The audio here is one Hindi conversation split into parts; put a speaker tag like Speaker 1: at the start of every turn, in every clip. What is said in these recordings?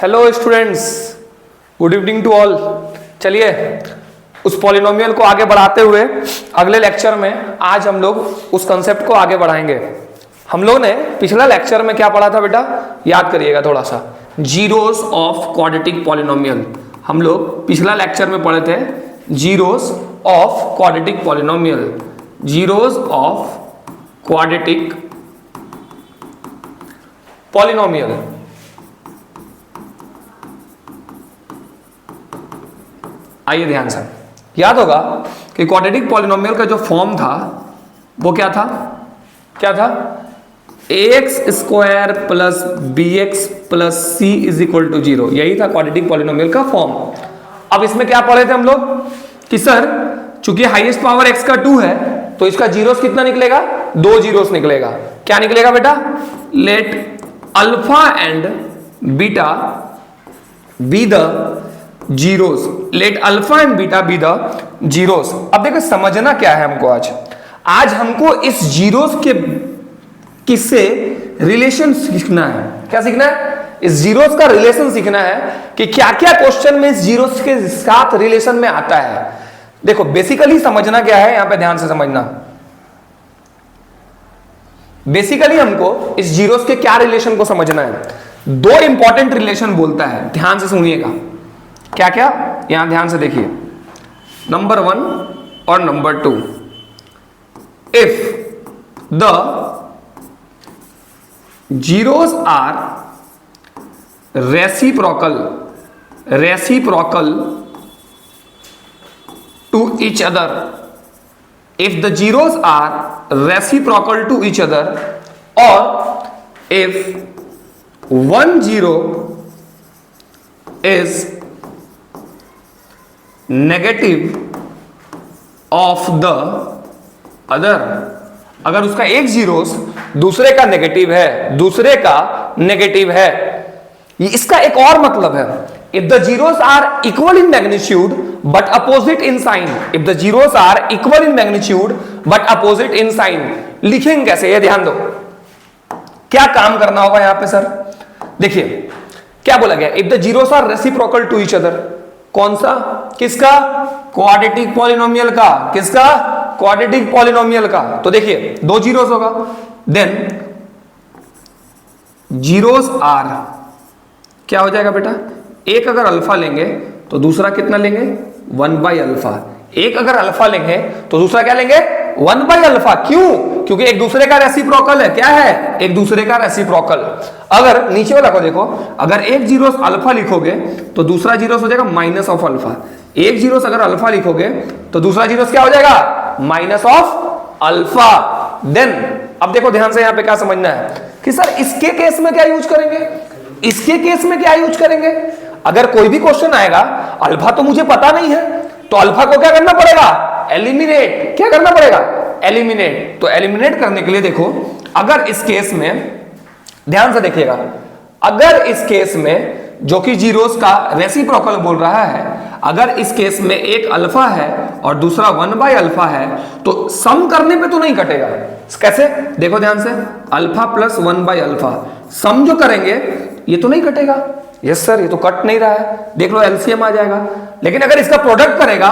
Speaker 1: Hello students, good evening to all. चलिए उस पॉलिनोमियल को आगे बढ़ाते हुए अगले लेक्चर में आज हम लोग उस कंसेप्ट को आगे बढ़ाएंगे। हम लोग ने पिछला लेक्चर में क्या पढ़ा था बेटा, याद करिएगा थोड़ा सा। जीरोस ऑफ क्वाड्रेटिक पॉलिनोमियल हम लोग पिछला लेक्चर में पढ़े थे। Zeros of quadratic polynomial, zeros of quadratic polynomial. आइए ध्यान से, याद होगा कि क्वाड्रेटिक पॉलिनोमियल का जो फॉर्म था वो क्या था, x square plus B x plus C is equal to 0। यही था क्वाड्रेटिक पॉलिनोमियल का फॉर्म। अब इसमें क्या पढ़े थे हम लोग कि सर चूंकि हाईएस्ट पावर एक्स का 2 है तो इसका जीरोस कितना निकलेगा, 2 जीरोस निकलेगा। क्या निकलेगा बेटा, late alpha and beta be the zeros, late alpha and beta be the zeros. अब देखो समझना क्या है हमको, आज हमको इस जीरोस के किससे रिलेशन सीखना है। क्या सीखना है, इस जीरोस का रिलेशन सीखना है कि क्या क्या क्वेश्चन में इस जीरोस के साथ रिलेशन में आता है। देखो बेसिकली समझना क्या है, यहां पे ध्यान से समझना। बेसिकली हमको इस जीरोस के क्या रिलेशन को समझना है। दो इंपॉर्टेंट रिलेशन बोलता है, ध्यान से सुनिएगा। क्या क्या, यहां ध्यान से देखिए, नंबर 1 और number 2। If the zeros are reciprocal to each other, if the zeros are reciprocal to each other, or if one zero is negative of the other, अगर उसका एक जीरोस दूसरे का नेगेटिव है, ये इसका एक और मतलब है। If the zeros are equal in magnitude but opposite in sign, if the zeros are equal in magnitude but opposite in sign, लिखेंगे कैसे, ये ध्यान दो। क्या काम करना होगा यहां पे सर, देखिए क्या बोला गया, if the zeros are reciprocal to each other। कौन सा, किसका, क्वाड्रेटिक पॉलिनोमियल का। किसका, क्वाड्रेटिक पॉलिनोमियल का। तो देखिए दो जीरोस होगा, देन जीरोस आर क्या हो जाएगा बेटा, एक अगर अल्फा लेंगे तो दूसरा कितना लेंगे, 1/अल्फा। एक अगर अल्फा लेंगे तो दूसरा क्या लेंगे, 1/अल्फा। क्यों, क्योंकि एक दूसरे का रेसिप्रोकल है। क्या है, एक दूसरे का रेसिप्रोकल। अगर नीचे वाला को देखो, अगर एक जीरोस अल्फा लिखोगे तो दूसरा जीरोस हो जाएगा माइनस ऑफ अल्फा। एक जीरोस अगर अल्फा लिखोगे तो दूसरा जीरोस क्या हो जाएगा, माइनस ऑफ अल्फा। देन अब देखो ध्यान से, यहां पे क्या समझना है कि सर इसके केस में क्या यूज करेंगे, इसके केस में क्या यूज करेंगे। अगर कोई भी क्वेश्चन आएगा, अल्फा तो मुझे पता नहीं है, तो अल्फा को क्या करना पड़ेगा, एलिमिनेट। क्या करना पड़ेगा, एलिमिनेट। तो एलिमिनेट करने के लिए देखो, अगर इस केस में ध्यान से देखिएगा, अगर इस केस में जो कि जीरोस का रेसिप्रोकल बोल रहा है, अगर इस केस में एक अल्फा है और दूसरा 1/अल्फा है तो सम करने पे तो नहीं कटेगा। कैसे, देखो ध्यान से, अल्फा प्लस 1/अल्फा सम जो करेंगे ये तो नहीं कटेगा। यस सर, ये तो कट नहीं रहा है, देख लो एलसीएम आ जाएगा। लेकिन अगर इसका प्रोडक्ट करेगा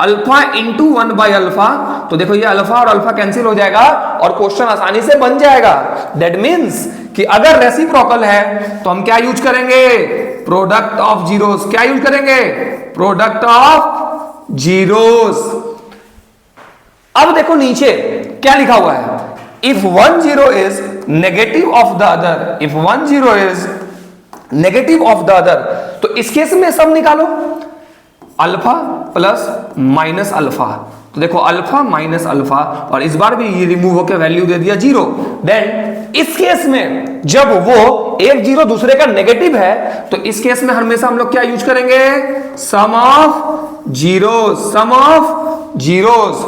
Speaker 1: अल्फा इंटू 1/अल्फा, तो देखो ये अल्फा और अल्फा कैंसिल हो जाएगा और क्वेश्चन आसानी से बन जाएगा। दैट मीन्स कि अगर रेसिप्रोकल है तो हम क्या यूज करेंगे, प्रोडक्ट ऑफ जीरोस। क्या यूज करेंगे, प्रोडक्ट ऑफ जीरोस। अब देखो नीचे क्या लिखा हुआ है, if 1 0 is negative of the other, if 1 0 is negative of the other, तो इस केस में सब निकालो, अल्फा प्लस माइनस अल्फा। तो देखो अल्फा माइनस अल्फा, और इस बार भी ये रिमूव होकर वैल्यू दे दिया 0। देन इस केस में जब वो एक जीरो दूसरे का नेगेटिव है तो इस केस में हमेशा हम लोग क्या यूज करेंगे, sum of zeros, sum of zeros.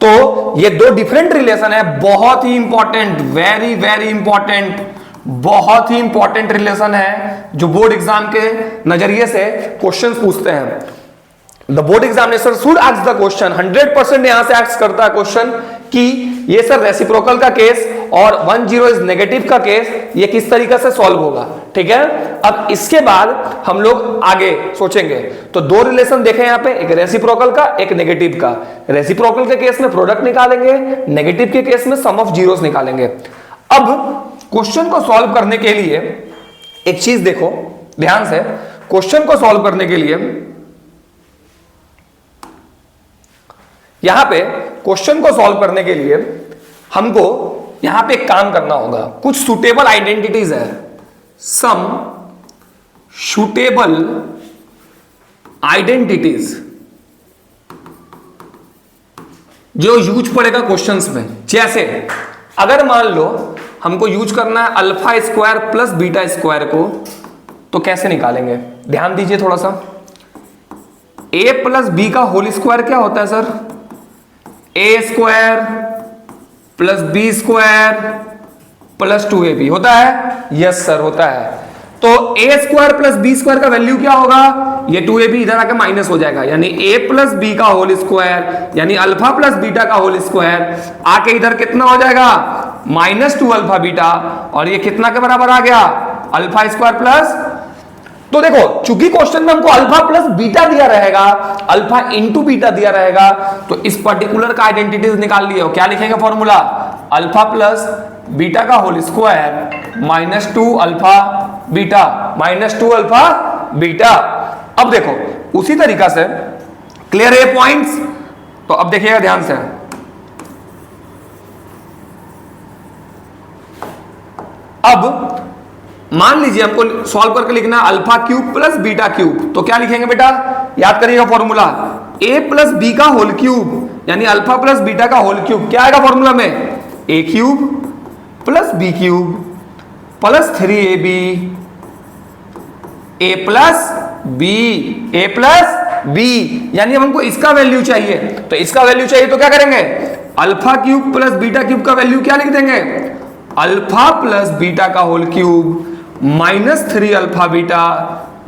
Speaker 1: तो ये दो डिफरेंट रिलेशन है, बहुत ही इंपॉर्टेंट, वेरी वेरी इंपॉर्टेंट, बहुत ही इंपॉर्टेंट रिलेशन है जो बोर्ड एग्जाम के नजरिए से क्वेश्चंस पूछते हैं। The board examination should ask the question, 100% यहां से आस्क करता है क्वेश्चन कि ये सर रेसिप्रोकल का केस और 1 0 इज नेगेटिव का केस ये किस तरीके से सॉल्व होगा। ठीक है, अब इसके बाद हम लोग आगे सोचेंगे। तो दो रिलेशन देखे यहां पे, एक रेसिप्रोकल का, एक नेगेटिव का। रेसिप्रोकल के केस में प्रोडक्ट निकालेंगे, नेगेटिव के केस में सम ऑफ जीरोस निकालेंगे। अब क्वेश्चन को सॉल्व करने के लिए एक चीज देखो ध्यान से, क्वेश्चन को सॉल्व करने के लिए यहां पे क्वेश्चन को सॉल्व करने के लिए हमको यहां पे एक काम करना होगा। कुछ सुटेबल आइडेंटिटीज है, सम सुटेबल आइडेंटिटीज जो यूज पड़ेगा क्वेश्चंस में। जैसे अगर मान लो हमको यूज करना है alpha square plus beta square को, तो कैसे निकालेंगे? ध्यान दीजिए थोड़ा सा। ए प्लस बी का होल स्क्वायर क्या होता है sir? A square plus B square plus 2ab होता है? यस सर होता है। तो A square plus B square का वैल्यू क्या होगा? ये 2ab इधर आके माइनस हो जाएगा, यानी ए प्लस बी का होल स्क्वायर यानी अल्फा प्लस बीटा का होल स्क्वायर आके इधर कितना हो जाएगा? -2 अल्फा बीटा, और ये कितना के बराबर आ गया? Alpha square plus. तो देखो चूंकि क्वेश्चन में हमको अल्फा प्लस बीटा दिया रहेगा, अल्फा इंटू बीटा दिया रहेगा, तो इस पर्टिकुलर का आइडेंटिटीज निकाल लिया। क्या लिखेंगे फॉर्मूला? अल्फा प्लस बीटा का whole square -2 alpha beta, -2 alpha beta. अब देखो उसी तरीका से क्लियर है पॉइंट्स? तो अब देखिएगा ध्यान से, अब मान लीजिए हमको सॉल्व करके लिखना है alpha cube plus beta cube, तो क्या लिखेंगे बेटा? याद करिएगा फॉर्मूला, ए प्लस बी का होल क्यूब यानी अल्फा प्लस बीटा का होल क्यूब। क्या आएगा फॉर्मूला में? A cube plus B cube plus 3ab A plus B, यानी हमको इसका वैल्यू चाहिए। तो इसका वैल्यू चाहिए तो क्या करेंगे? Alpha cube plus beta cube का वैल्यू क्या लिख देंगे? अल्फा प्लस बीटा का whole cube -3 alpha beta,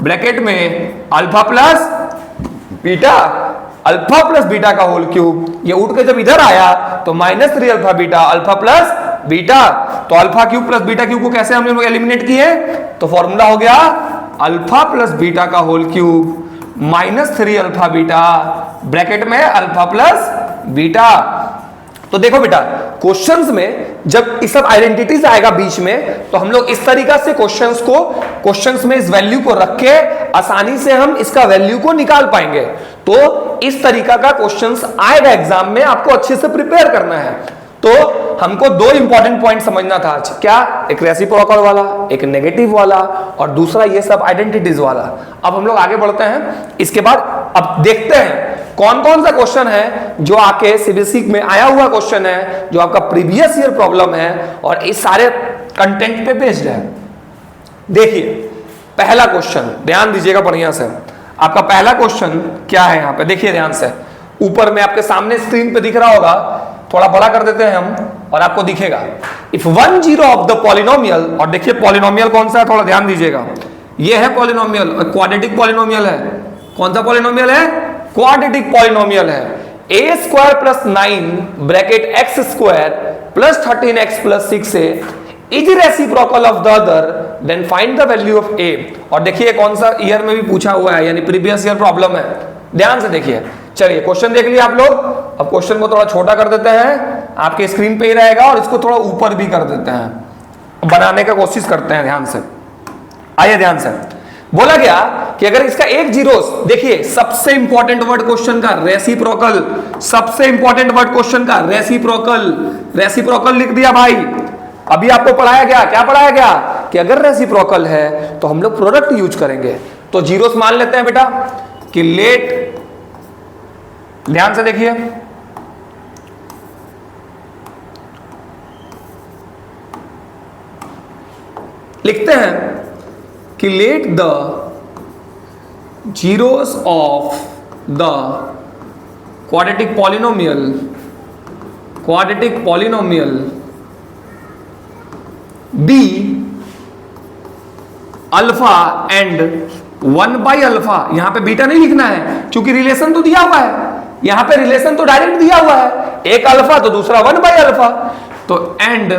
Speaker 1: bracket में अल्फा प्लस बीटा का होल क्यूब। ये उठ के जब इधर आया तो -3 alpha beta, alpha plus beta. तो alpha cube plus beta cube को कैसे हम लोग एलिमिनेट किए? तो फॉर्मूला हो गया अल्फा प्लस बीटा का whole cube -3 alpha beta, bracket में अल्फा प्लस बीटा। तो देखो बेटा क्वेश्चंस में जब इस सब आइडेंटिटीज आएगा बीच में, तो हम लोग इस तरीका से क्वेश्चंस में इस वैल्यू को रख के आसानी से हम इसका वैल्यू को निकाल पाएंगे। तो इस तरीका का क्वेश्चंस आएगा एग्जाम में, आपको अच्छे से प्रिपेयर करना है। तो हमको दो इंपॉर्टेंट पॉइंट समझना था आज। क्या? एक रेसिप्रोकल वाला, एक नेगेटिव वाला, और दूसरा ये सब आइडेंटिटीज वाला। अब हम लोग आगे बढ़ते हैं। इसके बाद अब देखते हैं कौन कौन सा क्वेश्चन है जो आके सीबीएसई में आया हुआ क्वेश्चन है, जो आपका प्रीवियस ईयर प्रॉब्लम है और इस सारे कंटेंट पे बेस्ड है। देखिए पहला क्वेश्चन, ध्यान दीजिएगा बढ़िया से। आपका पहला क्वेश्चन क्या है यहाँ पे? देखिए ध्यान से, ऊपर में आपके सामने स्क्रीन पे दिख रहा होगा, थोड़ा बड़ा कर देते हैं हम और आपको दिखेगा। इफ 1 0 ऑफ द पॉलिनोमियल, और देखिए पॉलिनोमियल कौन सा है, थोड़ा ध्यान दीजिएगा। ये है पॉलिनोमियल, क्वाड्रेटिक पॉलिनोमियल है। कौन सा पॉलिनोमियल है? क्वाड्रेटिक पॉलिनोमियल है। a square plus 9 bracket x square plus 13x plus 6 is reciprocal of the other, then find the value of a। और देखिए कौन सा ईयर में भी पूछा हुआ है, यानी प्रीवियस ईयर प्रॉब्लम है। ध्यान से देखिए। चलिए क्वेश्चन देख लिया आप लोग। अब क्वेश्चन को थोड़ा छोटा कर देते हैं, आपके स्क्रीन पे ही रहेगा, और इसको थोड़ा ऊपर भी कर देते हैं, बनाने का कोशिश करते हैं। ध्यान से आइए, ध्यान से। बोला गया कि अगर इसका एक जीरोस, देखिए सबसे इंपॉर्टेंट वर्ड क्वेश्चन का रेसिप्रोकल, सबसे इंपॉर्टेंट वर्ड क्वेश्चन का रेसिप्रोकल लिख दिया भाई। अभी आपको पढ़ाया गया, क्या पढ़ाया गया कि अगर रेसिप्रोकल है तो हम लोग प्रोडक्ट यूज करेंगे। तो जीरोस मान लेते हैं बेटा कि लेट, ध्यान से देखिए, लिखते हैं कि let the zeros of the quadratic polynomial be alpha and 1 by alpha. यहां पे बीटा नहीं लिखना है क्योंकि रिलेशन तो दिया हुआ है, यहां पे रिलेशन तो डायरेक्ट दिया हुआ है, एक अल्फा तो दूसरा 1 बाई अल्फा। तो and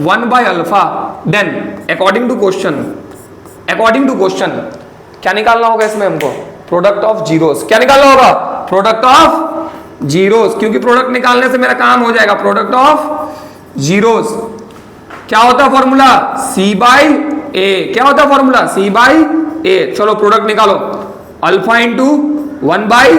Speaker 1: 1 by alpha, then according to question according to question क्या निकालना होगा इसमें हमको? Product of zeros. क्या निकालना होगा? प्रोडक्ट ऑफ जीरोस, क्योंकि प्रोडक्ट निकालने से मेरा काम हो जाएगा। प्रोडक्ट ऑफ जीरोस क्या होता है फॉर्मूला? सी बाई ए। क्या होता है फॉर्मूला? सी बाई ए। चलो प्रोडक्ट निकालो, अल्फा इंटू 1 बाई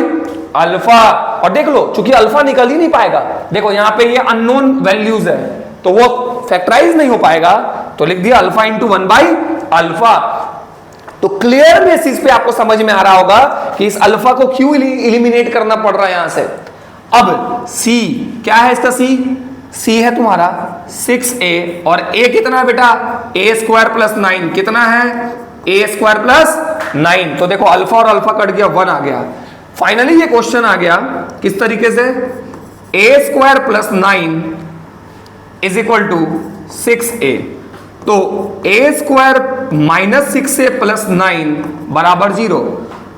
Speaker 1: अल्फा। और देख लो, चूंकि अल्फा निकल ही नहीं पाएगा, देखो यहां पे ये अननोन वैल्यूज है तो वो फैक्टराइज नहीं हो पाएगा, तो लिख दिया अल्फा इंटू 1 बाई अल्फा। तो क्लियर बेसिस पे आपको समझ में आ रहा होगा कि इस अल्फा को क्यों इलिमिनेट करना पड़ रहा है यहां से। अब सी क्या है इसका? सी है तुम्हारा 6a और a कितना है बेटा? a स्क्वायर प्लस 9 कितना है? a square plus 9। तो देखो अल्फा और अल्फा कट गया, 1 आ गया। फाइनली ये क्वेश्चन आ गया किस तरीके से? a square plus 9 is equal to 6a। तो a square minus 6a plus 9 बराबर 0।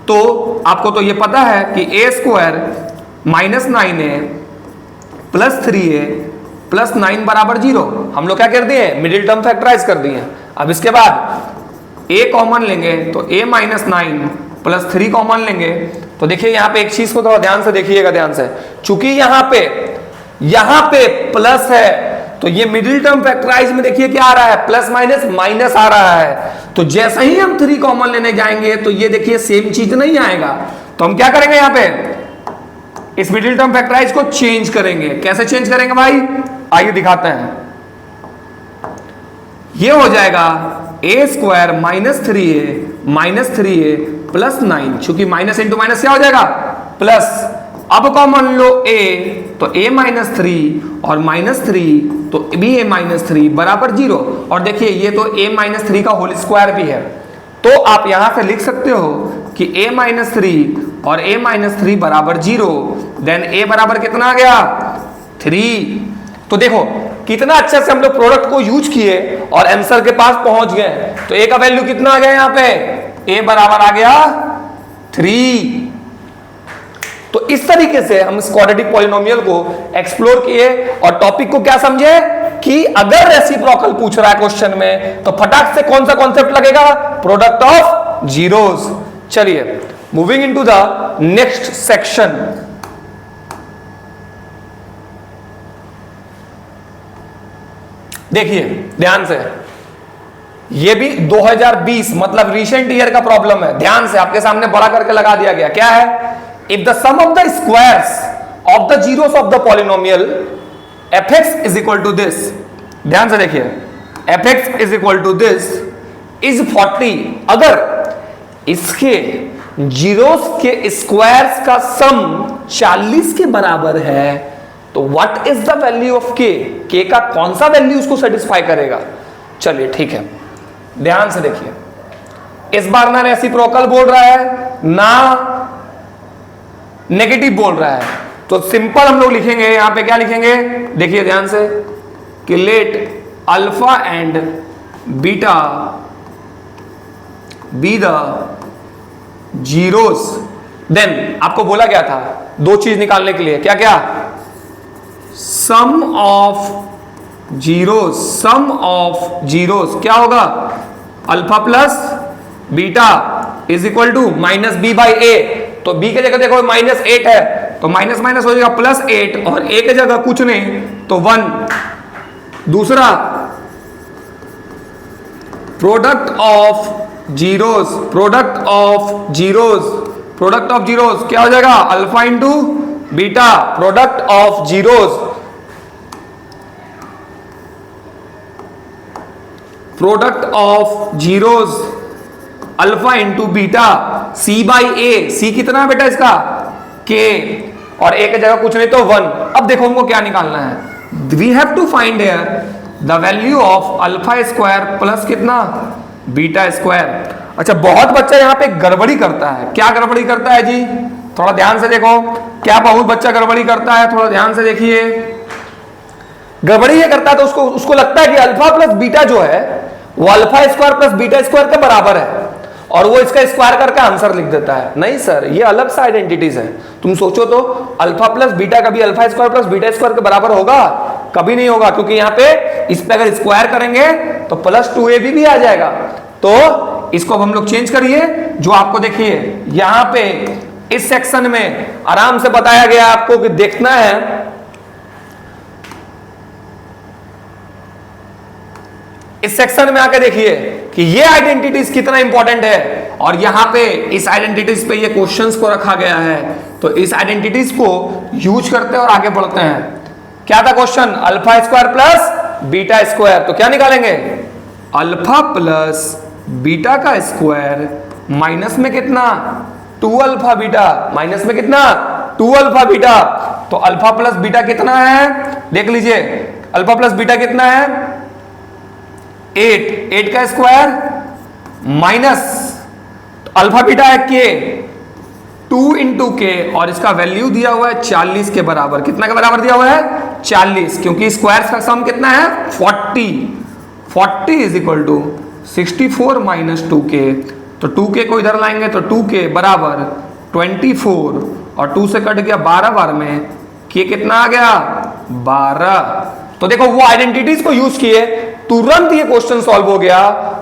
Speaker 1: तो आपको तो ये पता है कि a square minus 9a plus 3a plus 9 बराबर 0। हम लोग क्या कर दिए? मिडिल टर्म फैक्टराइज कर दिए। अब इसके बाद a कॉमन लेंगे तो a माइनस 9 प्लस 3 कॉमन लेंगे। तो देखिए यहां पे एक चीज को थोड़ा ध्यान से देखिएगा, ध्यान से, चूंकि यहां पे प्लस है तो ये मिडिल टर्म फैक्टराइज में देखिए क्या आ रहा है? प्लस माइनस माइनस आ रहा है। तो जैसे ही हम 3 कॉमन लेने जाएंगे तो ये देखिए सेम चीज नहीं आएगा। तो हम क्या करेंगे? यहां पे इस मिडिल टर्म फैक्टराइज को चेंज करेंगे। कैसे चेंज करेंगे भाई? आइए दिखाते हैं। ये हो जाएगा a square minus 3a plus 9, चूंकि माइनस इंटू माइनस क्या हो जाएगा? प्लस। अब कॉमन लो a, तो a माइनस 3 और माइनस 3 तो भी a माइनस 3 बराबर 0। और देखिए ये तो a माइनस 3 का होल स्क्वायर भी है, तो आप यहां से लिख सकते हो कि a माइनस 3 और a माइनस 3 बराबर 0। देन a बराबर कितना आ गया? 3। तो देखो कितना अच्छे से हम लोग प्रोडक्ट को यूज किए और आंसर के पास पहुंच गए। तो a का वैल्यू कितना आ गया यहां पे? a बराबर आ गया 3। तो इस तरीके से हम इस क्वाड्रेटिक पॉलिनोमियल को एक्सप्लोर किए और टॉपिक को क्या समझे कि अगर रेसिप्रोकल पूछ रहा है क्वेश्चन में तो फटाक से कौन सा कॉन्सेप्ट लगेगा? Product of zeros. चलिए moving into the next section. देखिए ध्यान से, ये भी 2020 मतलब रिसेंट ईयर का प्रॉब्लम है। ध्यान से आपके सामने बड़ा करके लगा दिया गया। क्या है? If the sum of the squares of the zeros of the polynomial fx is equal to this, ध्यान से देखिए, fx is equal to this is 40। अगर इसके जीरोस के स्क्वायर्स का सम 40 के बराबर है तो what is the value of k का कौन सा वैल्यू उसको सेटिस्फाई करेगा? चलिए ठीक है, ध्यान से देखिए। इस बार ना रेसिप्रोकल बोल रहा है ना नेगेटिव बोल रहा है, तो सिंपल हम लोग लिखेंगे। यहां पे क्या लिखेंगे? देखिए ध्यान से कि let alpha and beta be the zeros. Then आपको बोला गया था दो चीज निकालने के लिए, क्या क्या? Sum of zeros. Sum of zeros क्या होगा? Alpha plus beta is equal to minus B by A. तो बी के जगह देखो माइनस 8 है तो माइनस माइनस हो जाएगा प्लस 8 और ए के जगह कुछ नहीं तो 1। दूसरा product of zeros. Product of zeros, product of zeros क्या हो जाएगा? Alpha into beta. Product of zeros, product of zeros alpha into beta C by A. C कितना है बेटा इसका? के, और ए की जगह कुछ नहीं तो 1। अब देखो हमको क्या निकालना है? We have to find here the value of alpha square plus कितना? Beta square. अच्छा, बहुत बच्चा यहाँ पे गड़बड़ी करता है। क्या गड़बड़ी करता है जी? थोड़ा ध्यान से देखो। क्या बहुत बच्चा गड़बड़ी करता है? थोड़ा ध्यान से देखिए। गड़बड़ी ये करता है तो उसको लगता है कि अल्फा प्लस बीटा जो है वो alpha square plus beta square के बराबर है और वो इसका स्क्वायर करके आंसर लिख देता है। नहीं सर, ये अलग सा आइडेंटिटीज है। तुम सोचो तो अल्फा प्लस बीटा कभी alpha square plus beta square के बराबर होगा? कभी नहीं होगा, क्योंकि यहाँ पे इस पे अगर स्क्वायर करेंगे तो प्लस 2ab भी आ जाएगा। तो इसको अब हम लोग चेंज करिए, जो आपको देखिए यहां पे इस सेक्शन में आराम से बताया गया आपको कि देखना है, इस सेक्शन में आके देखिए कि ये आइडेंटिटीज कितना इंपॉर्टेंट है, और यहां पे इस आइडेंटिटीज पे ये क्वेश्चंस को रखा गया है। तो इस आइडेंटिटीज को यूज करते हैं और आगे बढ़ते हैं। क्या था question? Alpha square plus beta square. तो क्या निकालेंगे? अल्फा प्लस बीटा का स्क्वायर माइनस में कितना? 2 अल्फा बीटा, माइनस में कितना? 2 अल्फा बीटा। तो अल्फा प्लस बीटा कितना है? देख लीजिए, अल्फा प्लस बीटा कितना है? 8 का स्क्वायर माइनस अल्फा बीटा है के, 2 इंटू के, और इसका वैल्यू दिया हुआ है 40 के बराबर। कितना के बराबर दिया हुआ है? 40, क्योंकि स्क्वायर का सम कितना है? 40 is equal to 64 minus 2k। तो 2k को इधर लाएंगे तो 2k बराबर 24, और 2 से कट गया 12 बार में, k कितना आ गया? 12। तो देखो वो आइडेंटिटीज को यूज किए, तुरंत ये क्वेश्चन सॉल्व हो गया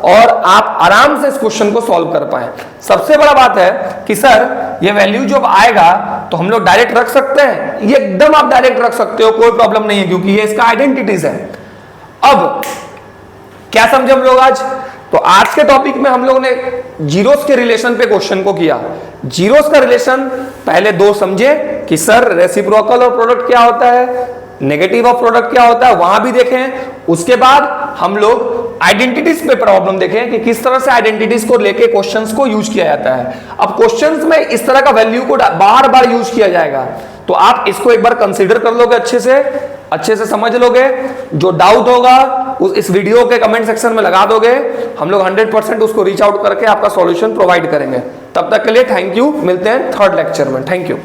Speaker 1: और आप आराम से इस क्वेश्चन को सॉल्व कर पाए। सबसे बड़ा बात है कि सर ये वैल्यू जब आएगा तो हम लोग डायरेक्ट रख सकते हैं, ये एकदम आप डायरेक्ट रख सकते हो, कोई प्रॉब्लम नहीं है, क्योंकि ये इसका आइडेंटिटीज है। अब क्या समझे हम लोग आज? तो आज के टॉपिक में हम लोग ने जीरोस के रिलेशन पे क्वेश्चन को किया। जीरोस का रिलेशन पहले 2 समझे कि सर रेसिप्रोकल और प्रोडक्ट क्या होता है, नेगेटिव ऑफ प्रोडक्ट क्या होता है, वहां भी देखें। उसके बाद हम लोग आइडेंटिटीज पे प्रॉब्लम देखें कि किस तरह से आइडेंटिटीज को लेके क्वेश्चंस को यूज किया जाता है। अब क्वेश्चंस में इस तरह का वैल्यू को बार बार यूज किया जाएगा, तो आप इसको एक बार कंसीडर कर लोगे, अच्छे से समझ लोगे। जो डाउट होगा उस इस वीडियो के कमेंट सेक्शन में लगा दोगे, हम लोग 100% उसको रीच आउट करके आपका सॉल्यूशन प्रोवाइड करेंगे। तब तक के लिए थैंक यू, मिलते हैं 3rd लेक्चर में। Thank you.